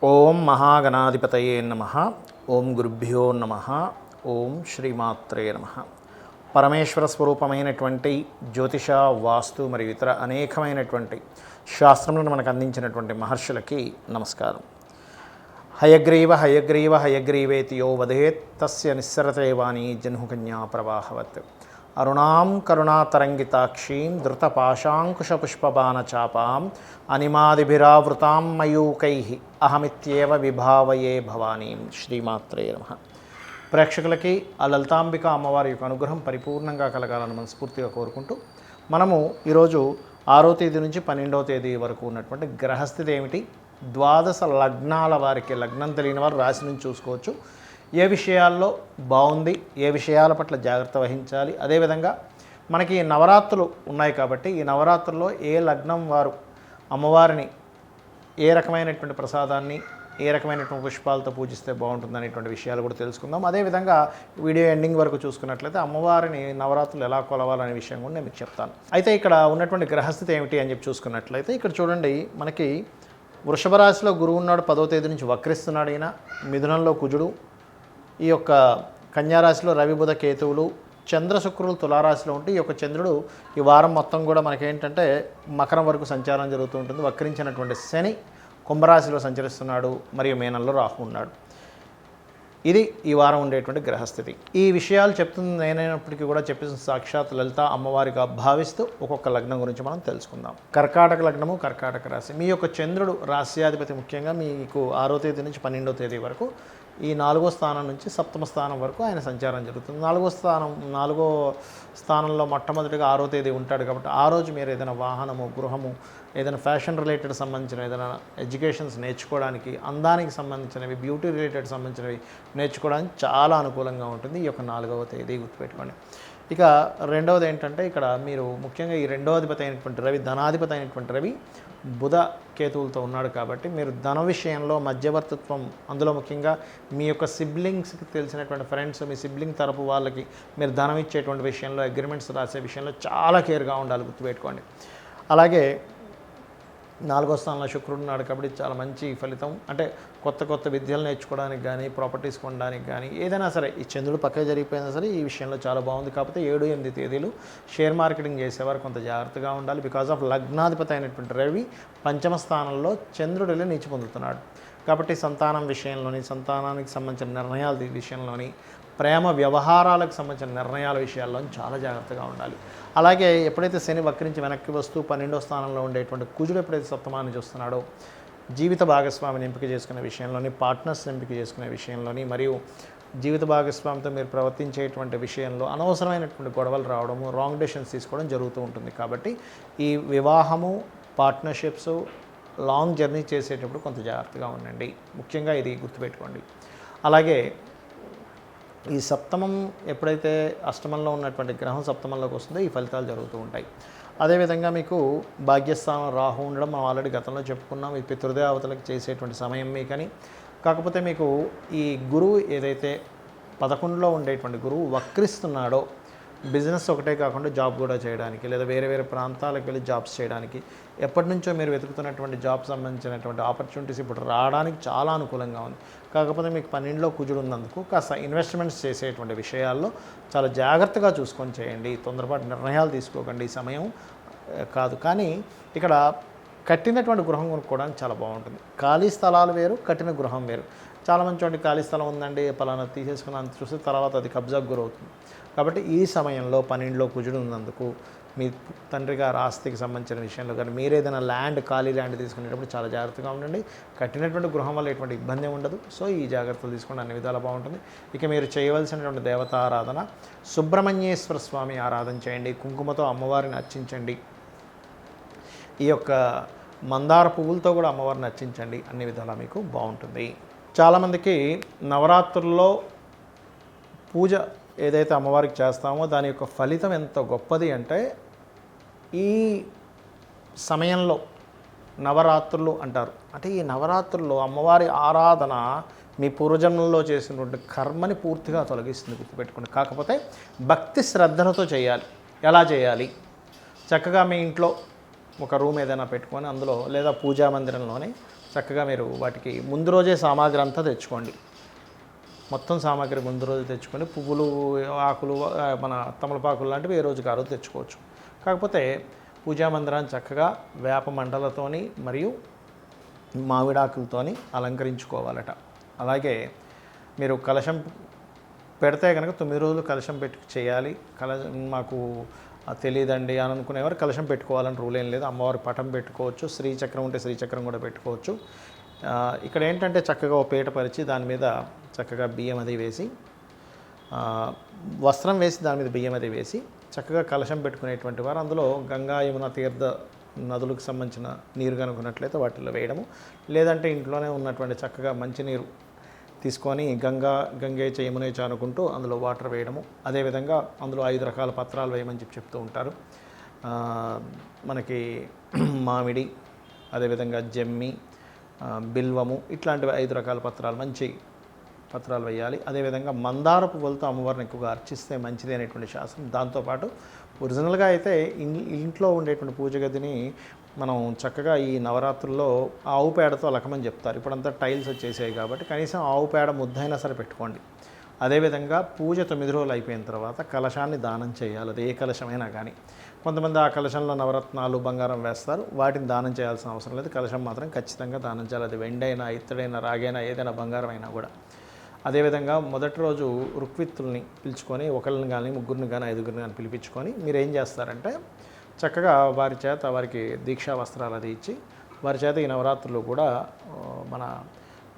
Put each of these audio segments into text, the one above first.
ఓం మహాగణాధిపతయే నమః. ఓం గురుభ్యో నమః. ఓం శ్రీమాత్రే నమః. పరమేశ్వర స్వరూపమైనటువంటి జ్యోతిష, వాస్తు మరియు ఇతర అనేకమైనటువంటి శాస్త్రములను మనకు అందించినటువంటి మహర్షులకి నమస్కారం. హయగ్రీవ హయగ్రీవ హయగ్రీవేతి యో వదేత్ తస్య నిస్సరతే వాణి జహ్నుకన్యా ప్రవాహవత్. అరుణాం కరుణాతరంగితాక్షీం ధృతపాశాంకుశపుష్పబాణచాపాం అనిమాదిభిరావృతాం మయూకైః అహమిత్యేవ విభావయే భవానీం. శ్రీమాత్రే నమః. ప్రేక్షకులకి ఆ లలితాంబిక అమ్మవారి యొక్క అనుగ్రహం పరిపూర్ణంగా కలగాలని మనస్ఫూర్తిగా కోరుకుంటూ మనము ఈరోజు 6వ తేదీ నుంచి 12వ తేదీ వరకు ఉన్నటువంటి గ్రహస్థితి ఏమిటి, ద్వాదశ లగ్నాల వారికి, లగ్నం తెలియని వారు రాశి నుంచి చూసుకోవచ్చు, ఏ విషయాల్లో బాగుంది, ఏ విషయాల పట్ల జాగ్రత్త వహించాలి, అదేవిధంగా మనకి నవరాత్రులు ఉన్నాయి కాబట్టి ఈ నవరాత్రుల్లో ఏ లగ్నం వారు అమ్మవారిని ఏ రకమైనటువంటి ప్రసాదాన్ని ఏ రకమైనటువంటి పుష్పాలతో పూజిస్తే బాగుంటుంది అనేటువంటి విషయాలు కూడా తెలుసుకుందాం. అదేవిధంగా వీడియో ఎండింగ్ వరకు చూసుకున్నట్లయితే అమ్మవారిని నవరాత్రులు ఎలా కొలవాలనే విషయం కూడా నేను మీకు చెప్తాను. అయితే ఇక్కడ ఉన్నటువంటి గ్రహస్థితి ఏమిటి అని చెప్పి చూసుకున్నట్లయితే ఇక్కడ చూడండి, మనకి వృషభ రాశిలో గురువు ఉన్నాడు, 10వ తేదీ నుంచి వక్రిస్తున్నాడు. ఈయన మిథునంలో కుజుడు, ఈ యొక్క కన్యారాశిలో రవి బుధ కేతువులు, చంద్ర శుక్రులు తులారాశిలో ఉంటే ఈ యొక్క చంద్రుడు ఈ వారం మొత్తం కూడా మనకేంటంటే మకరం వరకు సంచారం జరుగుతూ ఉంటుంది. వక్రించినటువంటి శని కుంభరాశిలో సంచరిస్తున్నాడు, మరియు మేనంలో రాహు ఉన్నాడు. ఇది ఈ వారం ఉండేటువంటి గ్రహస్థితి. ఈ విషయాలు చెప్తుంది నేనైనప్పటికీ కూడా చెప్పేసిన సాక్షాత్ లలిత అమ్మవారిగా భావిస్తూ ఒక్కొక్క లగ్నం గురించి మనం తెలుసుకుందాం. కర్కాటక లగ్నము, కర్కాటక రాశి. మీ యొక్క చంద్రుడు రాశ్యాధిపతి ముఖ్యంగా మీకు 6వ తేదీ నుంచి 12వ తేదీ వరకు ఈ 4వ స్థానం నుంచి 7వ స్థానం వరకు ఆయన సంచారం జరుగుతుంది. 4వ స్థానంలో మొట్టమొదటిగా 6వ తేదీ ఉంటాడు కాబట్టి ఆ రోజు మీరు ఏదైనా వాహనము, గృహము, ఏదైనా ఫ్యాషన్ రిలేటెడ్ సంబంధించిన ఏదైనా ఎడ్యుకేషన్స్ నేర్చుకోవడానికి, అందానికి సంబంధించినవి, బ్యూటీ రిలేటెడ్ సంబంధించినవి నేర్చుకోవడానికి చాలా అనుకూలంగా ఉంటుంది ఈ యొక్క 4వ తేదీ, గుర్తుపెట్టుకోండి. ఇక రెండవది ఏంటంటే ఇక్కడ మీరు ముఖ్యంగా ఈ 2వ అధిపతి అయినటువంటి రవి, ధనాధిపతి అయినటువంటి రవి బుధ కేతువులతో ఉన్నాడు కాబట్టి మీరు ధన విషయంలో మధ్యవర్తిత్వం, అందులో ముఖ్యంగా మీ యొక్క సిబ్లింగ్స్కి తెలిసినటువంటి ఫ్రెండ్స్, మీ సిబ్లింగ్ తరపు వాళ్ళకి మీరు ధనం ఇచ్చేటువంటి విషయంలో, అగ్రిమెంట్స్ రాసే విషయంలో చాలా కేర్గా ఉండాలి, గుర్తుపెట్టుకోండి. అలాగే 4వ స్థానంలో శుక్రుడు ఉన్నాడు కాబట్టి చాలా మంచి ఫలితం. అంటే కొత్త విద్యలు నేర్చుకోవడానికి కానీ, ప్రాపర్టీస్ కొనడానికి కానీ, ఏదైనా సరే ఈ చంద్రుడు పక్కన జరిగిపోయినా సరే ఈ విషయంలో చాలా బాగుంది. కాకపోతే 7, 8 తేదీలు షేర్ మార్కెటింగ్ చేసేవారు కొంత జాగ్రత్తగా ఉండాలి. బికాజ్ ఆఫ్ లగ్నాధిపతి అయినటువంటి రవి 5వ స్థానంలో చంద్రుడిలో నీచి పొందుతున్నాడు కాబట్టి సంతానం విషయంలోని, సంతానానికి సంబంధించిన నిర్ణయాల విషయంలోని, ప్రేమ వ్యవహారాలకు సంబంధించిన నిర్ణయాల విషయాల్లో చాలా జాగ్రత్తగా ఉండాలి. అలాగే ఎప్పుడైతే శని వక్రించి వెనక్కి వస్తూ 12వ స్థానంలో ఉండేటువంటి కుజుడు ఎప్పుడైతే సప్తమాన్ని చూస్తున్నాడో, జీవిత భాగస్వామిని ఎంపిక చేసుకునే విషయంలోని, పార్ట్నర్స్ ఎంపిక చేసుకునే విషయంలోని, మరియు జీవిత భాగస్వామితో మీరు ప్రవర్తించేటువంటి విషయంలో అనవసరమైనటువంటి గొడవలు రావడము, రాంగ్ డెసిషన్స్ తీసుకోవడం జరుగుతూ ఉంటుంది. కాబట్టి ఈ వివాహము, పార్ట్నర్షిప్స్, లాంగ్ జర్నీ చేసేటప్పుడు కొంత జాగ్రత్తగా ఉండండి, ముఖ్యంగా ఇది గుర్తుపెట్టుకోండి. అలాగే ఈ సప్తమం ఎప్పుడైతే అష్టమంలో ఉన్నటువంటి గ్రహం సప్తమంలోకి వస్తుందో ఈ ఫలితాలు జరుగుతూ ఉంటాయి. అదేవిధంగా మీకు భాగ్యస్థానం రాహు ఉండడం మనం ఆల్రెడీ గతంలో చెప్పుకున్నాం. ఈ పితృదేవతలకు చేసేటువంటి సమయం మీకని. కాకపోతే మీకు ఈ గురువు ఏదైతే 11లో ఉండేటువంటి గురువు వక్రిస్తున్నాడో, బిజినెస్ ఒకటే కాకుండా జాబ్ కూడా చేయడానికి, లేదా వేరే ప్రాంతాలకు వెళ్ళి జాబ్స్ చేయడానికి, ఎప్పటి నుంచో మీరు వెతుకుతున్నటువంటి జాబ్ సంబంధించినటువంటి ఆపర్చునిటీస్ ఇప్పుడు రావడానికి చాలా అనుకూలంగా ఉంది. కాకపోతే మీకు 12లో కుజుడు ఉన్నందుకు కాస్త ఇన్వెస్ట్మెంట్స్ చేసేటువంటి విషయాల్లో చాలా జాగ్రత్తగా చూసుకొని చేయండి. తొందరపాటు నిర్ణయాలు తీసుకోకండి, ఈ సమయం కాదు. కానీ ఇక్కడ కట్టినటువంటి గృహం కొనుక్కోవడానికి చాలా బాగుంటుంది. ఖాళీ స్థలాలు వేరు, కట్టిన గృహం వేరు. చాలామంది చూడండి, ఖాళీ స్థలం ఉందండి పలానా తీసేసుకున్నాను చూస్తే తర్వాత అది కబ్జాకు గురవుతుంది. కాబట్టి ఈ సమయంలో 12లో కుజుడు ఉన్నందుకు మీ తండ్రి గారి ఆస్తికి సంబంధించిన విషయంలో కానీ, మీరు ఏదైనా ఖాళీ ల్యాండ్ తీసుకునేటప్పుడు చాలా జాగ్రత్తగా ఉండండి. కట్టినటువంటి గృహం వల్ల ఎటువంటి ఇబ్బంది ఉండదు. సో ఈ జాగ్రత్తలు తీసుకుని అన్ని విధాలు బాగుంటుంది. ఇక మీరు చేయవలసినటువంటి దేవతా ఆరాధన, సుబ్రహ్మణ్యేశ్వర స్వామి ఆరాధన చేయండి, కుంకుమతో అమ్మవారిని అర్చించండి, ఈ యొక్క మందార పువ్వులతో కూడా అమ్మవారిని అర్చించండి, అన్ని విధాలా మీకు బాగుంటుంది. చాలామందికి నవరాత్రుల్లో పూజ ఏదైతే అమ్మవారికి చేస్తామో దాని యొక్క ఫలితం ఎంత గొప్పది అంటే, ఈ సమయంలో నవరాత్రులు అంటారు. అంటే ఈ నవరాత్రుల్లో అమ్మవారి ఆరాధన మీ పూర్వజన్మల్లో చేసినటువంటి కర్మని పూర్తిగా తొలగిస్తుంది, గుర్తుపెట్టుకోండి. కాకపోతే భక్తి శ్రద్ధలతో చేయాలి. ఎలా చేయాలి? చక్కగా మీ ఇంట్లో ఒక రూమ్ ఏదైనా పెట్టుకొని అందులో, లేదా పూజా మందిరంలోనే చక్కగా మీరు వాటికి ముందు రోజే సామాగ్రి అంతా తెచ్చుకోండి. మొత్తం సామాగ్రి ముందు రోజు తెచ్చుకొని పువ్వులు, ఆకులు, మన తమలపాకులు లాంటివి ఏ రోజుకి ఆ రోజు తెచ్చుకోవచ్చు. కాకపోతే పూజా మందిరాన్ని చక్కగా వేప మండలతోని మరియు మామిడాకులతోని అలంకరించుకోవాలట. అలాగే మీరు కలశం పెడితే కనుక 9 రోజులు కలశం పెట్టి చేయాలి. మాకు తెలియదండి అని అనుకునేవారు కలశం పెట్టుకోవాలని రూల్ ఏం లేదు. అమ్మవారి పటం పెట్టుకోవచ్చు, శ్రీచక్రం ఉంటే శ్రీచక్రం కూడా పెట్టుకోవచ్చు. ఇక్కడ ఏంటంటే చక్కగా ఓ పీట పరిచి దాని మీద చక్కగా బియ్యం అది వేసి, వస్త్రం వేసి దాని మీద బియ్యం అది వేసి చక్కగా కలశం పెట్టుకునేటువంటి వారు అందులో గంగా, యమున తీర్థ నదులకు సంబంధించిన నీరు కనుక్కున్నట్లయితే వాటిల్లో వేయడము, లేదంటే ఇంట్లోనే ఉన్నటువంటి చక్కగా మంచినీరు తీసుకొని గంగే చ యమునే చ అనుకుంటూ అందులో వాటర్ వేయడము. అదేవిధంగా అందులో 5 రకాల పత్రాలు వేయమని చెప్తూ ఉంటారు. మనకి మామిడి, అదేవిధంగా జమ్మి, బిల్వము, ఇట్లాంటివి 5 రకాల పత్రాలు, మంచి పత్రాలు వేయాలి. అదేవిధంగా మందార పువ్వులతో అమ్మవారిని ఎక్కువగా అర్చిస్తే మంచిది అనేటువంటి శాస్త్రం. దాంతోపాటు ఒరిజినల్గా అయితే ఇంట్లో ఉండేటువంటి పూజ గదిని మనం చక్కగా ఈ నవరాత్రుల్లో ఆవు పేడతో అలకమని చెప్తారు. ఇప్పుడంతా టైల్స్ వచ్చేసాయి కాబట్టి కనీసం ఆవు పేడ ముద్దైనా సరే పెట్టుకోండి. అదేవిధంగా పూజ 9 రోజులు అయిపోయిన తర్వాత కలశాన్ని దానం చేయాలి. అది ఏ కలశమైనా కానీ. కొంతమంది ఆ కలశంలో నవరత్నాలు, బంగారం వేస్తారు. వాటిని దానం చేయాల్సిన అవసరం లేదు. కలశం మాత్రం ఖచ్చితంగా దానం చేయాలి. అది వెండైనా, ఇత్తడైనా, రాగైనా, ఏదైనా బంగారం అయినా కూడా. అదేవిధంగా మొదటి రోజు రుక్విత్తుల్ని పిలుచుకొని ఒకళ్ళని కానీ, ముగ్గురిని కానీ, 5గురిని కానీ పిలిపించుకొని మీరు ఏం చేస్తారంటే చక్కగా వారి చేత వారికి దీక్షా వస్త్రాలు అది ఇచ్చి వారి చేత ఈ నవరాత్రులు కూడా మన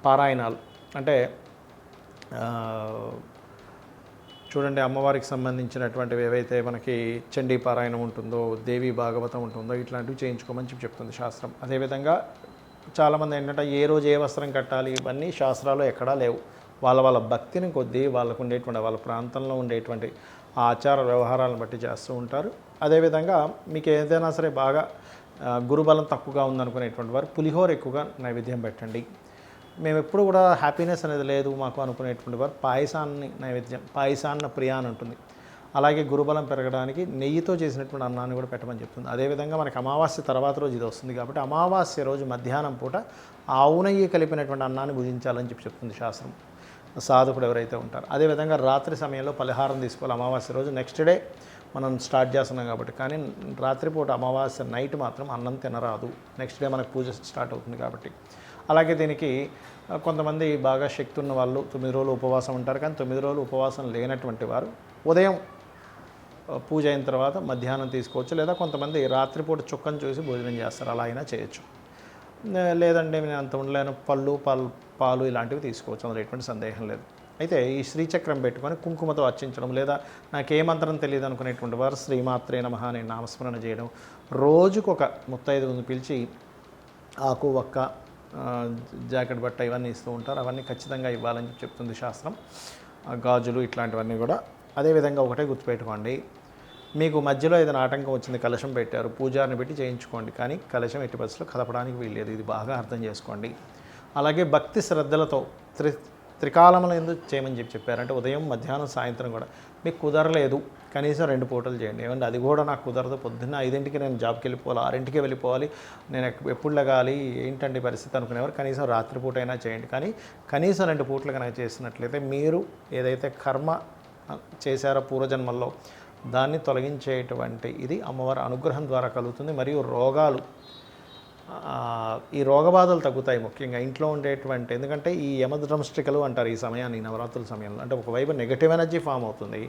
పారాయణాలు అంటే చూడండి, అమ్మవారికి సంబంధించినటువంటివి ఏవైతే మనకి చండీ పారాయణం ఉంటుందో, దేవి భాగవతం ఉంటుందో, ఇట్లాంటివి చేయించుకోమని చెప్తుంది శాస్త్రం. అదేవిధంగా చాలామంది ఏంటంటే ఏ రోజు ఏ వస్త్రం కట్టాలి ఇవన్నీ శాస్త్రాలు ఎక్కడా లేవు. వాళ్ళ భక్తిని కొద్దీ వాళ్ళకు ఉండేటువంటి వాళ్ళ ప్రాంతంలో ఉండేటువంటి ఆచార వ్యవహారాలను బట్టి చేస్తూ ఉంటారు. అదేవిధంగా మీకు ఏదైనా సరే బాగా గురుబలం తక్కువగా ఉందనుకునేటువంటి వారు పులిహోర ఎక్కువగా నైవేద్యం పెట్టండి. మేము ఎప్పుడు కూడా హ్యాపీనెస్ అనేది లేదు మాకు అనుకునేటువంటి వారు పాయసాన్ని నైవేద్యం, పాయసాన్న ప్రియ అని ఉంటుంది. అలాగే గురుబలం పెరగడానికి నెయ్యితో చేసినటువంటి అన్నాన్ని కూడా పెట్టమని చెప్తుంది. అదేవిధంగా మనకి అమావాస్య తర్వాత రోజు ఇది వస్తుంది కాబట్టి అమావాస్య రోజు మధ్యాహ్నం పూట ఆవు నెయ్యి కలిపినటువంటి అన్నాన్ని భుజించాలని చెప్తుంది శాస్త్రం, సాధకుడు ఎవరైతే ఉంటారో. అదేవిధంగా రాత్రి సమయంలో పలహారం తీసుకోవాలి. అమావాస్య రోజు నెక్స్ట్ డే మనం స్టార్ట్ చేస్తున్నాం కాబట్టి. కానీ రాత్రిపూట అమావాస్య నైట్ మాత్రం అన్నం తినరాదు. నెక్స్ట్ డే మనకు పూజ స్టార్ట్ అవుతుంది కాబట్టి. అలాగే దీనికి కొంతమంది బాగా శక్తి ఉన్న వాళ్ళు 9 రోజులు ఉపవాసం ఉంటారు. కానీ 9 రోజులు ఉపవాసం లేనటువంటి వారు ఉదయం పూజ అయిన తర్వాత మధ్యాహ్నం తీసుకోవచ్చు. లేదా కొంతమంది రాత్రిపూట చుక్కను చూసి భోజనం చేస్తారు, అలా అయినా చేయొచ్చు. లేదంటే నేను అంత ఉండలేను, పాలు ఇలాంటివి తీసుకోవచ్చు, అందులో ఎటువంటి సందేహం లేదు. అయితే ఈ శ్రీచక్రం పెట్టుకొని కుంకుమతో అర్చించడం, లేదా నాకే మంత్రం తెలియదు అనుకునేటువంటి వారు శ్రీమాత్రే నమః అని నామస్మరణ చేయడం, రోజుకొక 35 పిలిచి ఆకు, ఒక్క, జాకెట్ బట్ట ఇవన్నీ ఇస్తూ ఉంటారు. అవన్నీ ఖచ్చితంగా ఇవ్వాలని చెప్తుంది శాస్త్రం. గాజులు ఇట్లాంటివన్నీ కూడా. అదేవిధంగా ఒకటే గుర్తుపెట్టుకోండి, మీకు మధ్యలో ఏదైనా ఆటంకం వచ్చింది, కలశం పెట్టారు, పూజారిని పెట్టి చేయించుకోండి. కానీ కలశం ఎట్టి పరిస్థితుల్లో కదపడానికి వీల్లేదు. ఇది బాగా అర్థం చేసుకోండి. అలాగే భక్తి శ్రద్ధలతో త్రికాలములు ఎందుకు చేయమని చెప్పారంటే ఉదయం, మధ్యాహ్నం, సాయంత్రం కూడా. మీకు కుదరలేదు కనీసం 2 పూటలు చేయండి. ఏమంటే అది కూడా నాకు కుదరదు, పొద్దున్న 5ంటికి నేను జాబ్కి వెళ్ళిపోవాలి, 6ంటికి వెళ్ళిపోవాలి, నేను ఎప్పుడు లగాలి, ఏంటండి పరిస్థితి అనుకునేవారు కనీసం రాత్రిపూట అయినా చేయండి. కానీ కనీసం 2 పూటలు కనుక చేసినట్లయితే మీరు ఏదైతే కర్మ చేశారో పూర్వజన్మల్లో దాన్ని తొలగించేటువంటి ఇది అమ్మవారి అనుగ్రహం ద్వారా కలుగుతుంది. మరియు ఈ రోగబాధలు తగ్గుతాయి. ముఖ్యంగా ఇంట్లో ఉండేటువంటి, ఎందుకంటే ఈ యమద్రంష్టికలు అంటారు ఈ సమయాన్ని, నవరాత్రుల సమయంలో. అంటే ఒకవైపు నెగటివ్ ఎనర్జీ ఫామ్ అవుతుంది,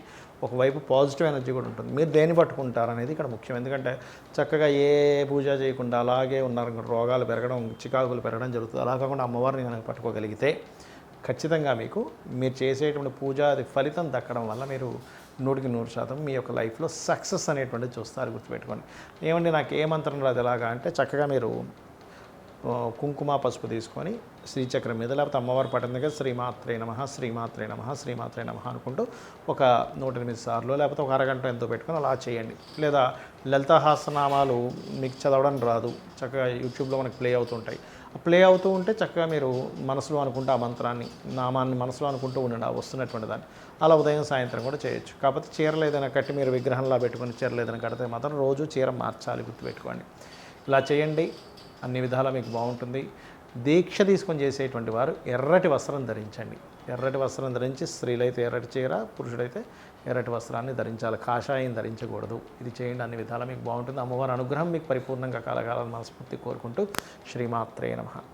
ఒకవైపు పాజిటివ్ ఎనర్జీ కూడా ఉంటుంది. మీరు దేన్ని పట్టుకుంటారు అనేది ఇక్కడ ముఖ్యం. ఎందుకంటే చక్కగా ఏ పూజ చేయకుండా అలాగే ఉన్నారు, రోగాలు పెరగడం, చికాకులు పెరగడం జరుగుతుంది. అలా కాకుండా అమ్మవారిని కనుక పట్టుకోగలిగితే ఖచ్చితంగా మీరు చేసేటువంటి పూజ అది ఫలితం దక్కడం వల్ల మీరు 100% మీ యొక్క లైఫ్లో సక్సెస్ అనేటువంటిది చూస్తారు. గుర్తుపెట్టుకోండి. ఏమండి నాకు ఏ మంత్రం రాదు ఎలాగా అంటే చక్కగా మీరు కుంకుమ, పసుపు తీసుకొని శ్రీచక్రం మీద లేకపోతే అమ్మవారి పట్టం దగ్గర శ్రీమాత్రే నమః, శ్రీమాత్రే నమః, శ్రీమాత్రే నమః అనుకుంటూ ఒక 108 సార్లు లేకపోతే ఒక అరగంట ఎంతో పెట్టుకొని అలా చేయండి. లేదా లలితాసహస్రనామాలు మీకు చదవడం రాదు, చక్కగా యూట్యూబ్లో మనకు ప్లే అవుతుంటాయి. ప్లే అవుతూ ఉంటే చక్కగా మీరు మనసులో అనుకుంటే ఆ మంత్రాన్ని, నామాన్ని మనసులో అనుకుంటూ ఉండండి ఆ వస్తున్నటువంటి దాన్ని. అలా ఉదయం, సాయంత్రం కూడా చేయొచ్చు. కాకపోతే చీరలు ఏదైనా కట్టి మీరు విగ్రహంలా పెట్టుకుని చీరలు ఏదైనా కడితే మాత్రం రోజు చీర మార్చాలి, గుర్తుపెట్టుకోండి. ఇలా చేయండి, అన్ని విధాలా మీకు బాగుంటుంది. దీక్ష తీసుకొని చేసేటువంటి వారు ఎర్రటి వస్త్రం ధరించండి. ఎర్రటి వస్త్రం ధరించి స్త్రీలైతే ఎర్రటి చీర, పురుషుడైతే ఎర్రటి వస్త్రాన్ని ధరించాలి. కాషాయం ధరించకూడదు. ఇది చేయండి, అన్ని విధాలా మీకు బాగుంటుంది. అమ్మవారి అనుగ్రహం మీకు పరిపూర్ణంగా కలగాలని మనస్ఫూర్తి కోరుకుంటూ శ్రీమాత్రే నమః.